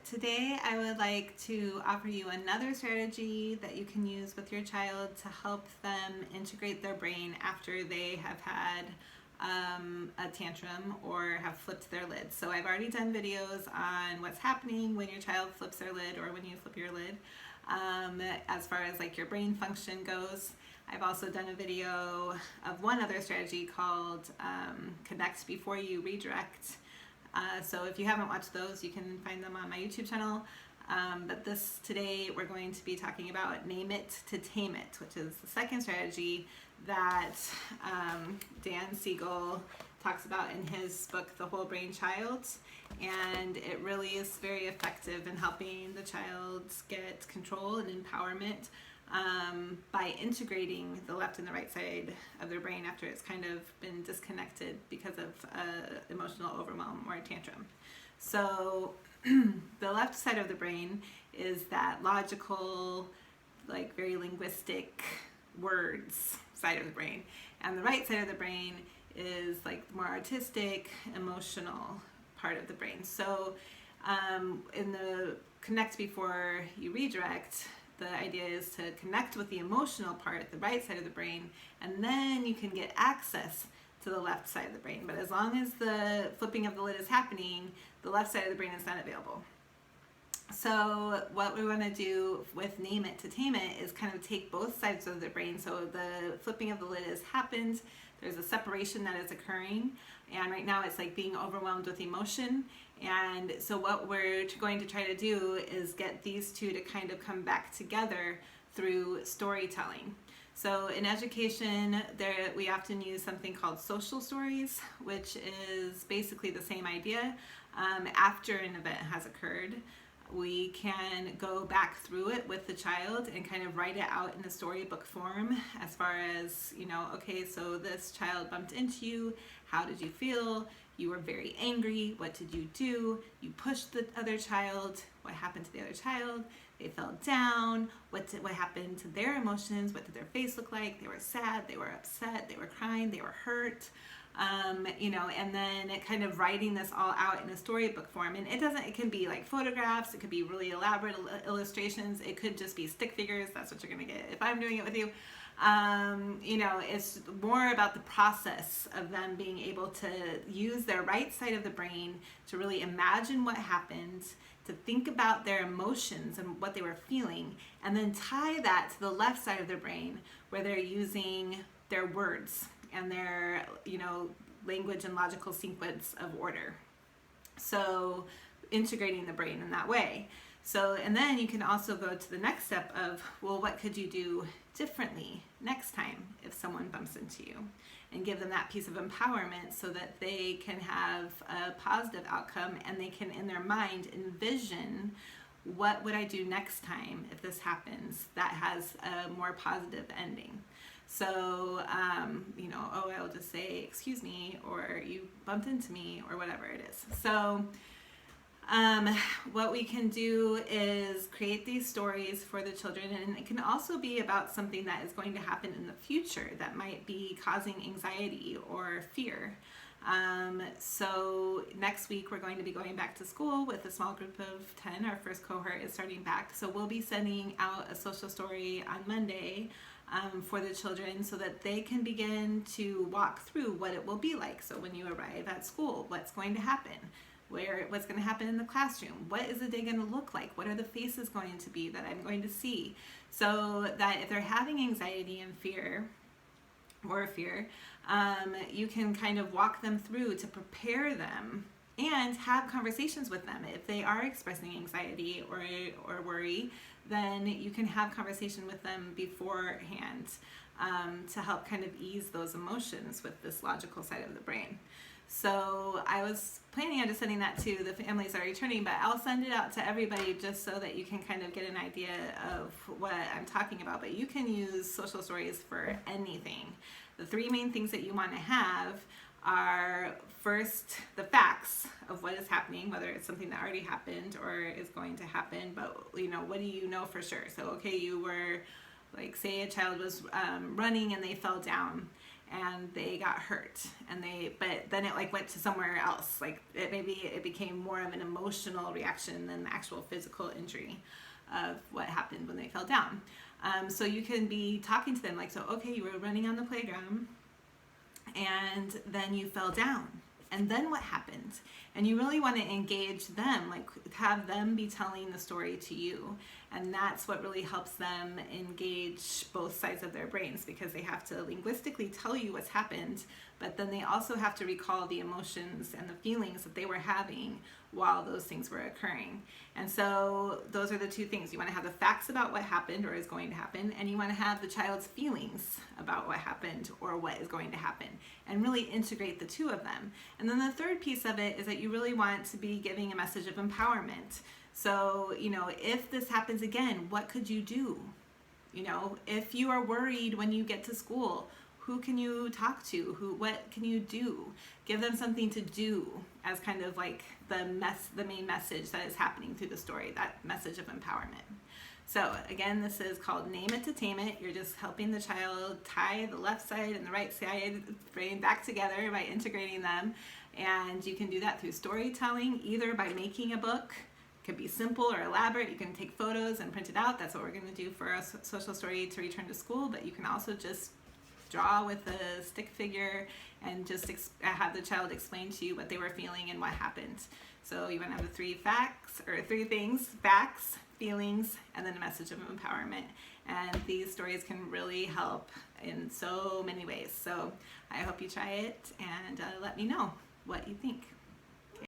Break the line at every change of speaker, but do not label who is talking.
Today I would like to offer you another strategy that you can use with your child to help them integrate their brain after they have had a tantrum or have flipped their lid. So I've already done videos on what's happening when your child flips their lid or when you flip your lid, as far as like your brain function goes. I've also done a video of one other strategy called Connect Before You Redirect. So if you haven't watched those, you can find them on my YouTube channel. But today we're going to be talking about Name It to Tame It, which is the second strategy that Dan Siegel talks about in his book, The Whole Brain Child. And it really is very effective in helping the child get control and empowerment by integrating the left and the right side of their brain after it's kind of been disconnected because of emotional overwhelm or a tantrum. So the left side of the brain is that logical, like very linguistic words side of the brain, and the right side of the brain is like the more artistic, emotional part of the brain. So in the Connect Before You Redirect, the idea is to connect with the emotional part, the right side of the brain, and then you can get access to the left side of the brain. But as long as the flipping of the lid is happening, the left side of the brain is not available. So what we want to do with Name It to Tame It is kind of take both sides of the brain. So the flipping of the lid has happened, there's a separation that is occurring, and right now it's like being overwhelmed with emotion. And so what we're going to try to do is get these two to kind of come back together through storytelling. So in education, we often use something called social stories, which is basically the same idea. After an event has occurred, we can go back through it with the child and kind of write it out in a storybook form as far as, okay, so this child bumped into you, how did you feel? You were very angry, what did you do? You pushed the other child, what happened to the other child? They fell down, what happened to their emotions? What did their face look like? They were sad, they were upset, they were crying, they were hurt. And then kind of writing this all out in a storybook form. And it can be like photographs, it could be really elaborate illustrations, it could just be stick figures. That's what you're gonna get if I'm doing it with you. It's more about the process of them being able to use their right side of the brain to really imagine what happened, to think about their emotions and what they were feeling, and then tie that to the left side of their brain where they're using their words and their, language and logical sequence of order. So integrating the brain in that way. So, and then you can also go to the next step of, well, what could you do differently next time if someone bumps into you? And give them that piece of empowerment so that they can have a positive outcome and they can, in their mind, envision, what would I do next time if this happens that has a more positive ending? So, I'll just say, excuse me, or you bumped into me, or whatever it is. So, what we can do is create these stories for the children, and it can also be about something that is going to happen in the future that might be causing anxiety or fear. So next week we're going to be going back to school with a small group of 10. Our first cohort is starting back. So we'll be sending out a social story on Monday for the children so that they can begin to walk through what it will be like. So when you arrive at school, what's going to happen? What's going to happen in the classroom? What is the day going to look like? What are the faces going to be that I'm going to see? So that if they're having anxiety and fear, you can kind of walk them through to prepare them and have conversations with them. If they are expressing anxiety or worry, then you can have conversation with them beforehand to help kind of ease those emotions with this logical side of the brain. So I was planning on just sending that to the families that are returning, but I'll send it out to everybody just so that you can kind of get an idea of what I'm talking about. But you can use social stories for anything. The three main things that you want to have are, first, the facts of what is happening, whether it's something that already happened or is going to happen, but what do you know for sure? So okay, you were, like, say a child was running and they fell down, and they got hurt, but then it like went to somewhere else. Like it became more of an emotional reaction than the actual physical injury of what happened when they fell down. So you can be talking to them like, so okay, you were running on the playground and then you fell down, and then what happened? And you really want to engage them, like have them be telling the story to you. And that's what really helps them engage both sides of their brains, because they have to linguistically tell you what's happened, but then they also have to recall the emotions and the feelings that they were having while those things were occurring. And so those are the two things. You want to have the facts about what happened or is going to happen, and you want to have the child's feelings about what happened or what is going to happen, and really integrate the two of them. And then the third piece of it is that you really want to be giving a message of empowerment. So, if this happens again, what could you do? If you are worried when you get to school, who can you talk to? What can you do? Give them something to do as kind of like the main message that is happening through the story, that message of empowerment. So again, this is called Name It to Tame It. You're just helping the child tie the left side and the right side brain back together by integrating them. And you can do that through storytelling, either by making a book. It could be simple or elaborate. You can take photos and print it out. That's what we're going to do for a social story to return to school. But you can also just draw with a stick figure and just have the child explain to you what they were feeling and what happened. So you want to have the three things: facts, feelings, and then a message of empowerment. And these stories can really help in so many ways. So I hope you try it, and let me know what you think.